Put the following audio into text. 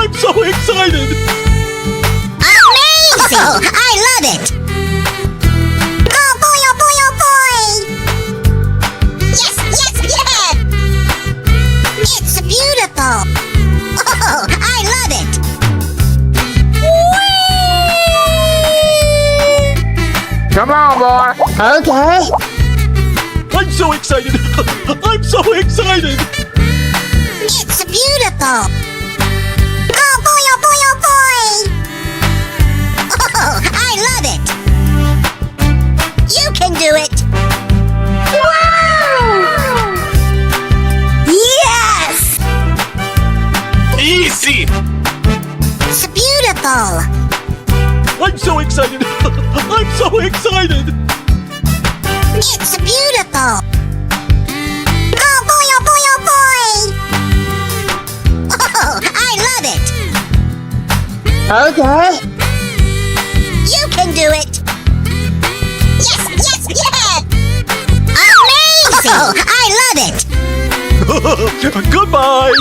I'm so excited! Amazing! I love it! Oh boy, oh boy, oh boy! Yes, yes, yes! It's beautiful! Oh, I love it! Whee! Come on, boy. Okay. I'm so excited! I'm so excited! It's beautiful! Oh boy, oh boy, oh boy! Oh, I love it! You can do it! Wow! Yes! Easy. It's beautiful! I'm so excited! I'm so excited! It's beautiful! Oh boy, oh boy, oh boy! Oh, I love it! Okay. You can do it! Yes, yes, yes! Amazing! Oh, I love it! Goodbye!